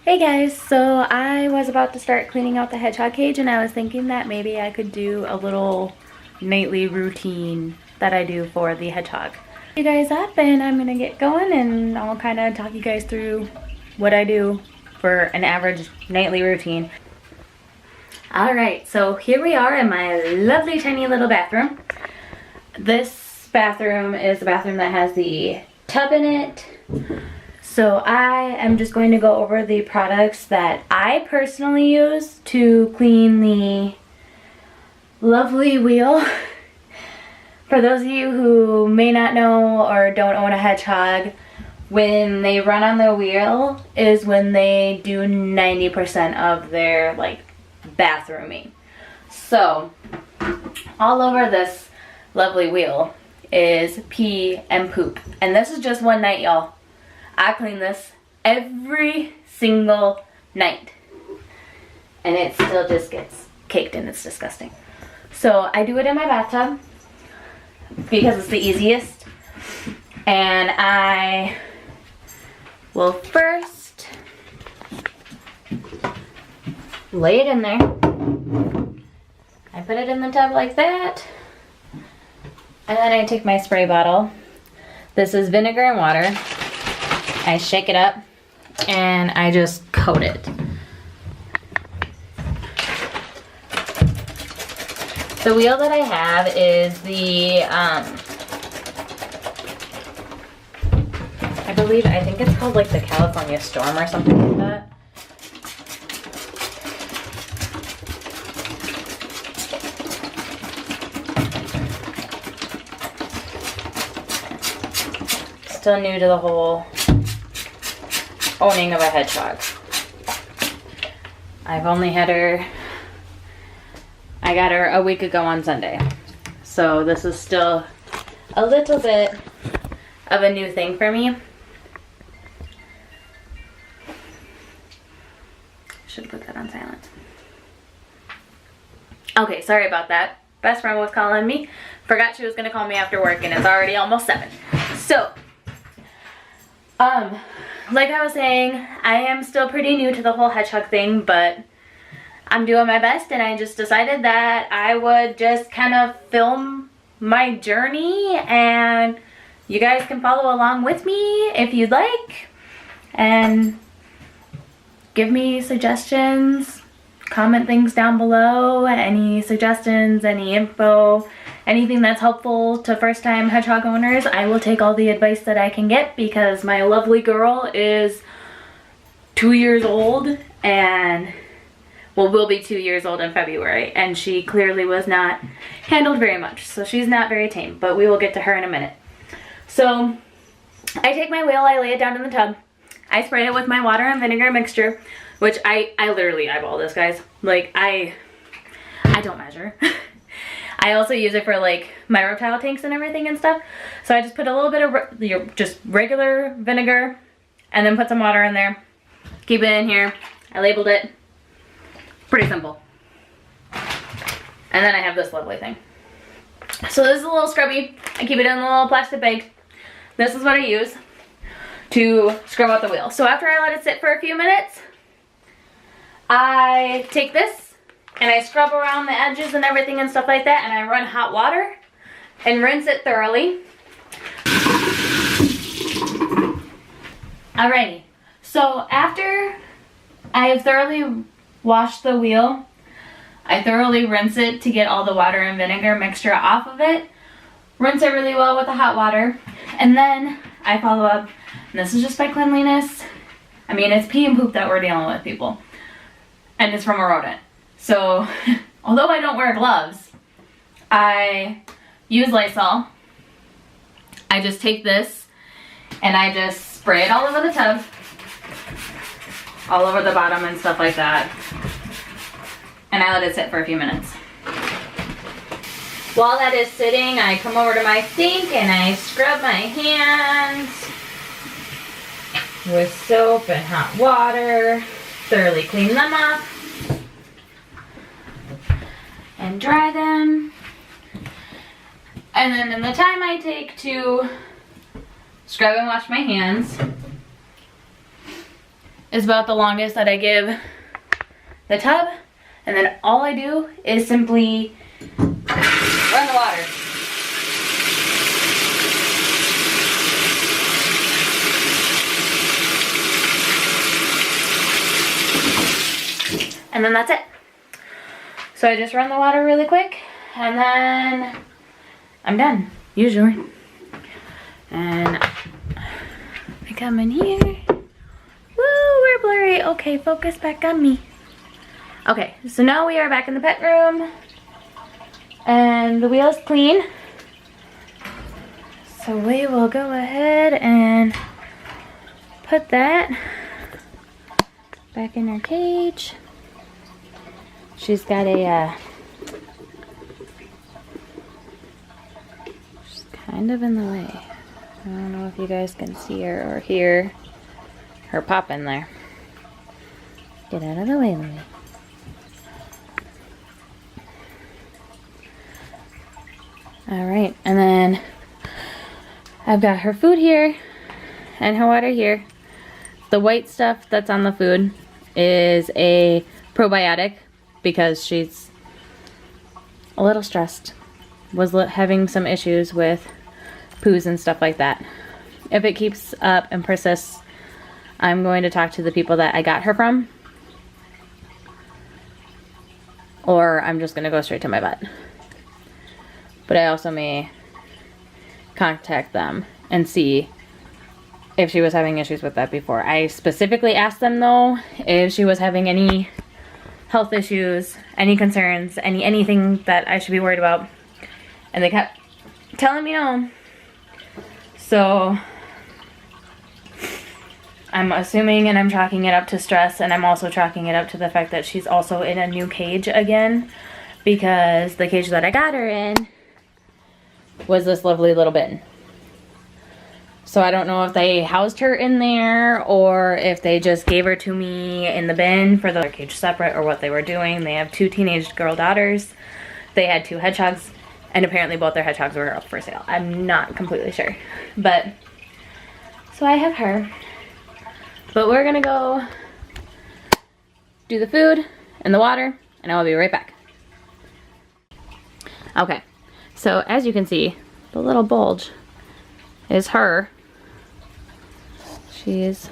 Hey guys, so I was about to start cleaning out the hedgehog cage and I was thinking that maybe I could do a little nightly routine that I do for the hedgehog. You guys up and I'm gonna get going and I'll kind of talk you guys through what I do for an average nightly routine. Alright, so here we are in my lovely tiny little bathroom. This bathroom is the bathroom that has the tub in it. So I am just going to go over the products that I personally use to clean the lovely wheel. For those of you who may not know or don't own a hedgehog, when they run on the wheel is when they do 90% of their bathrooming. So all over this lovely wheel is pee and poop. And this is just one night, y'all. I clean this every single night and it still just gets caked and it's disgusting. So I do it in my bathtub because it's the easiest, and I will first lay it in there. I put it in the tub like that, and then I take my spray bottle. This is vinegar and water. I shake it up and I just coat it. The wheel that I have is the, I think it's called the California Storm or something like that. Still new to the whole owning of a hedgehog. I've only had her, I got her a week ago on Sunday. So this is still a little bit of a new thing for me. Should put that on silent. Okay, sorry about that. Best friend was calling me. Forgot she was gonna call me after work and it's already almost 7. So, like I was saying, I am still pretty new to the whole hedgehog thing, but I'm doing my best, and I just decided that I would just kind of film my journey and you guys can follow along with me if you'd like and give me suggestions, comment things down below, any suggestions, any info, anything that's helpful to first-time hedgehog owners. I will take all the advice that I can get because my lovely girl is 2 years old and, well, will be 2 years old in February, and she clearly was not handled very much, so she's not very tame, but we will get to her in a minute. So I take my wheel, I lay it down in the tub, I spray it with my water and vinegar mixture, which I literally eyeball this, guys. I don't measure. I also use it for my reptile tanks and everything and stuff. So I just put a little bit of just regular vinegar and then put some water in there. Keep it in here. I labeled it. Pretty simple. And then I have this lovely thing. So this is a little scrubby. I keep it in a little plastic bag. This is what I use to scrub out the wheel. So after I let it sit for a few minutes, I take this and I scrub around the edges and everything and stuff like that, and I run hot water and rinse it thoroughly. Alrighty, so after I have thoroughly washed the wheel, I thoroughly rinse it to get all the water and vinegar mixture off of it. Rinse it really well with the hot water, and then I follow up, and this is just by cleanliness. I mean, it's pee and poop that we're dealing with, people, and it's from a rodent. So, although I don't wear gloves, I use Lysol. I just take this and I just spray it all over the tub, all over the bottom and stuff like that, and I let it sit for a few minutes. While that is sitting, I come over to my sink and I scrub my hands with soap and hot water, thoroughly clean them up and dry them. And then in the time I take to scrub and wash my hands is about the longest that I give the tub. And then all I do is simply run the water. And then that's it. So I just run the water really quick and then I'm done, usually. And I come in here. Woo, we're blurry. Okay, focus back on me. Okay, so now we are back in the pet room and the wheel is clean. So we will go ahead and put that back in her cage. She's got a, she's kind of in the way. I don't know if you guys can see her or hear her pop in there. Get out of the way, Louie. Alright, and then I've got her food here and her water here. The white stuff that's on the food is a probiotic because she's a little stressed. Was having some issues with poos and stuff like that. If it keeps up and persists, I'm going to talk to the people that I got her from. Or I'm just going to go straight to my vet. But I also may contact them and see if she was having issues with that before. I specifically asked them though if she was having any health issues, any concerns, anything that I should be worried about. And they kept telling me no. So I'm assuming and I'm chalking it up to stress, and I'm also chalking it up to the fact that she's also in a new cage again, because the cage that I got her in was this lovely little bin. So I don't know if they housed her in there or if they just gave her to me in the bin for the cage separate, or what they were doing. They have 2 teenage girl daughters. They had 2 hedgehogs, and apparently both their hedgehogs were up for sale. I'm not completely sure. But, so I have her. But we're gonna go do the food and the water, and I will be right back. Okay, so as you can see, the little bulge is her. She's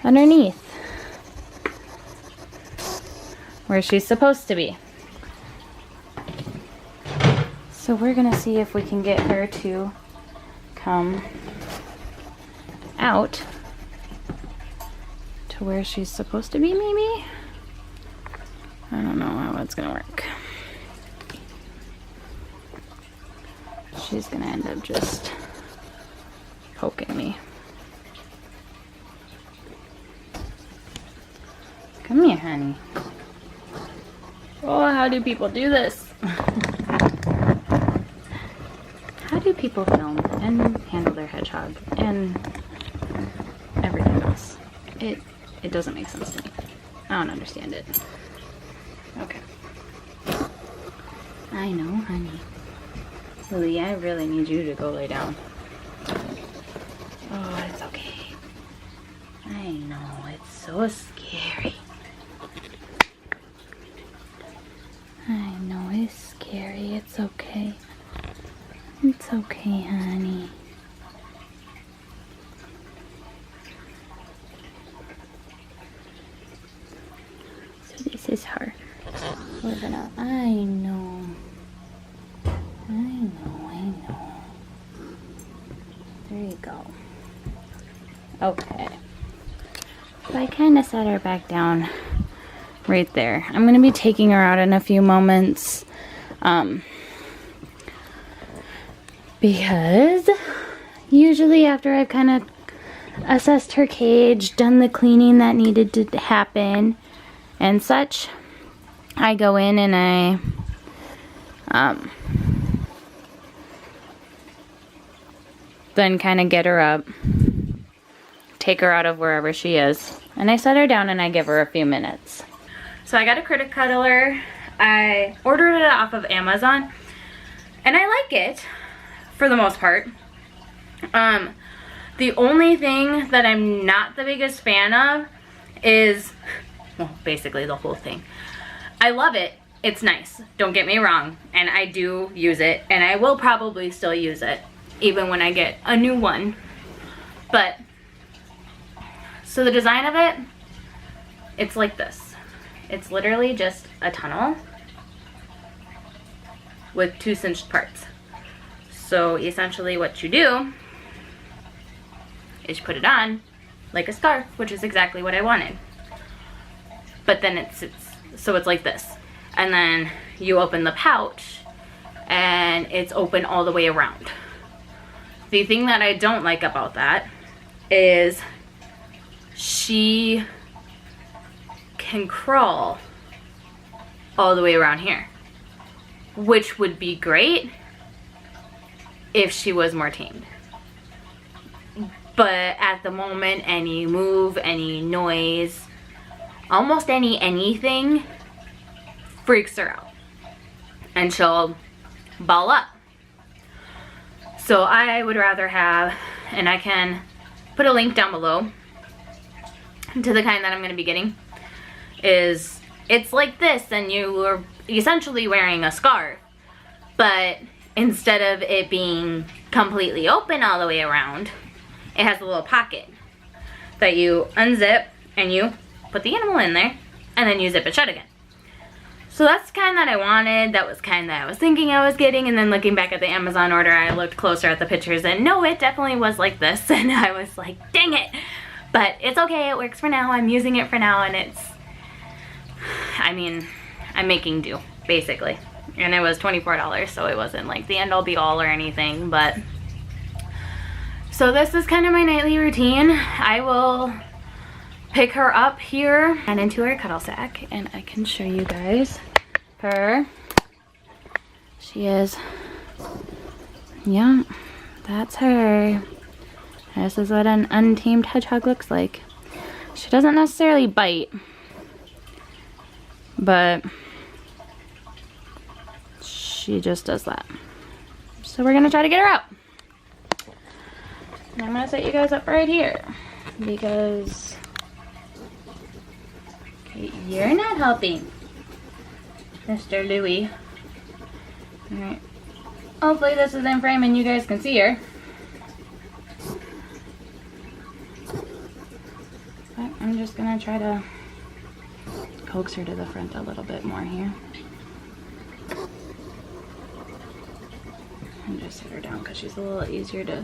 underneath where she's supposed to be. So we're gonna see if we can get her to come out to where she's supposed to be, maybe? I don't know how it's gonna work. She's gonna end up just poking me. Come here, honey. Oh, how do people do this? How do people film and handle their hedgehog and everything else? It doesn't make sense to me. I don't understand it. Okay. I know, honey. Lily, I really need you to go lay down. Oh, it's okay. I know, it's so scary. I know, it's scary. It's okay. It's okay, honey. So this is her. We're gonna, I know. There you go. Okay. So I kind of set her back down right there. I'm going to be taking her out in a few moments. Because usually after I've kind of assessed her cage, done the cleaning that needed to happen and such, I go in and I then kind of get her up, take her out of wherever she is, and I set her down and I give her a few minutes. So I got a critter cuddler. I ordered it off of Amazon and I like it for the most part. The The only thing that I'm not the biggest fan of is, well, basically the whole thing. I love it. It's nice. Don't get me wrong. And I do use it. And I will probably still use it, even when I get a new one. But, so the design of it, it's like this. It's literally just a tunnel with 2 cinched parts. So essentially what you do is you put it on like a scarf, which is exactly what I wanted. But then it's like this. And then you open the pouch and it's open all the way around. The thing that I don't like about that is she can crawl all the way around here, which would be great if she was more tamed. But at the moment, any move, any noise, almost anything freaks her out. And she'll ball up. So I would rather have, and I can put a link down below to the kind that I'm going to be getting, is it's like this and you are essentially wearing a scarf, but instead of it being completely open all the way around, it has a little pocket that you unzip and you put the animal in there and then you zip it shut again. So that's the kind that I wanted. That was kind that I was thinking I was getting, and then looking back at the Amazon order, I looked closer at the pictures and no, it definitely was like this, and I was like, dang it. But it's okay, it works for now. I'm using it for now, and it's, I mean, I'm making do, basically. And it was $24, so it wasn't like the end all be all or anything, but so this is kind of my nightly routine. I will pick her up here and into her cuddle sack, and I can show you guys her. She is, yeah, that's her. This is what an untamed hedgehog looks like. She doesn't necessarily bite, but she just does that. So we're gonna try to get her out. And I'm gonna set you guys up right here because, okay, you're not helping, Mr. Louie. Alright. Hopefully this is in frame and you guys can see her. But I'm just gonna try to coax her to the front a little bit more here. And just sit her down because she's a little easier to.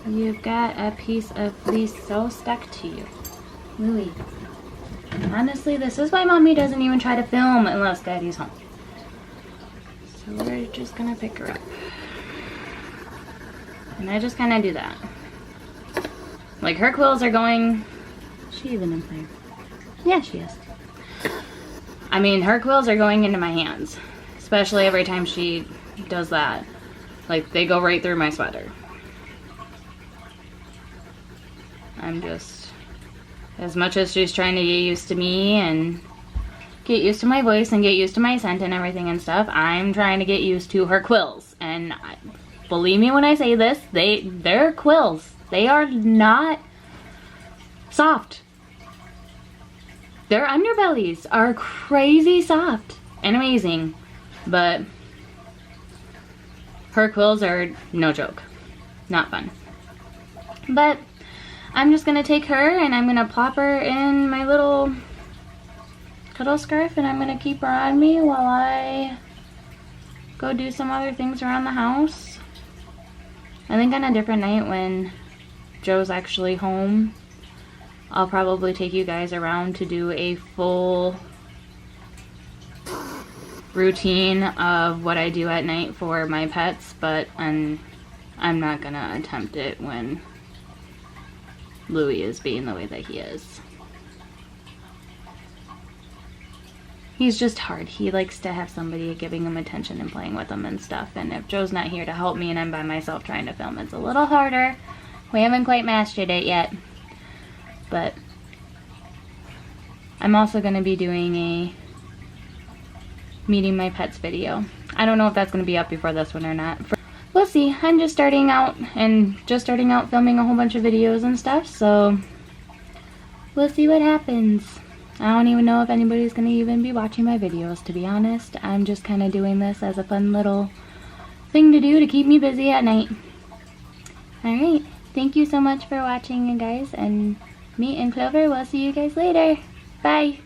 You've got a piece of fleece so stuck to you, Louie. Honestly, this is why Mommy doesn't even try to film unless Daddy's home. So we're just gonna pick her up. And I just kind of do that. Like, her quills are going. Is she even in frame? Yeah, she is. I mean, her quills are going into my hands. Especially every time she does that. Like, they go right through my sweater. I'm just, as much as she's trying to get used to me and get used to my voice and get used to my scent and everything and stuff, I'm trying to get used to her quills. And believe me when I say this, they're quills. They are not soft. Their underbellies are crazy soft and amazing, but her quills are no joke. Not fun. But I'm just gonna take her and I'm gonna plop her in my little cuddle scarf and I'm gonna keep her on me while I go do some other things around the house. I think on a different night when Joe's actually home, I'll probably take you guys around to do a full routine of what I do at night for my pets, but I'm not gonna attempt it when Louie is being the way that he is. He's just hard. He likes to have somebody giving him attention and playing with him and stuff, and if Joe's not here to help me and I'm by myself trying to film, it's a little harder. We haven't quite mastered it yet, but I'm also going to be doing a meeting my pets video. I don't know if that's going to be up before this one or not. We'll see. I'm just starting out filming a whole bunch of videos and stuff, so we'll see what happens. I don't even know if anybody's going to even be watching my videos, to be honest. I'm just kind of doing this as a fun little thing to do to keep me busy at night. Alright, thank you so much for watching, you guys, and me and Clover will see you guys later. Bye!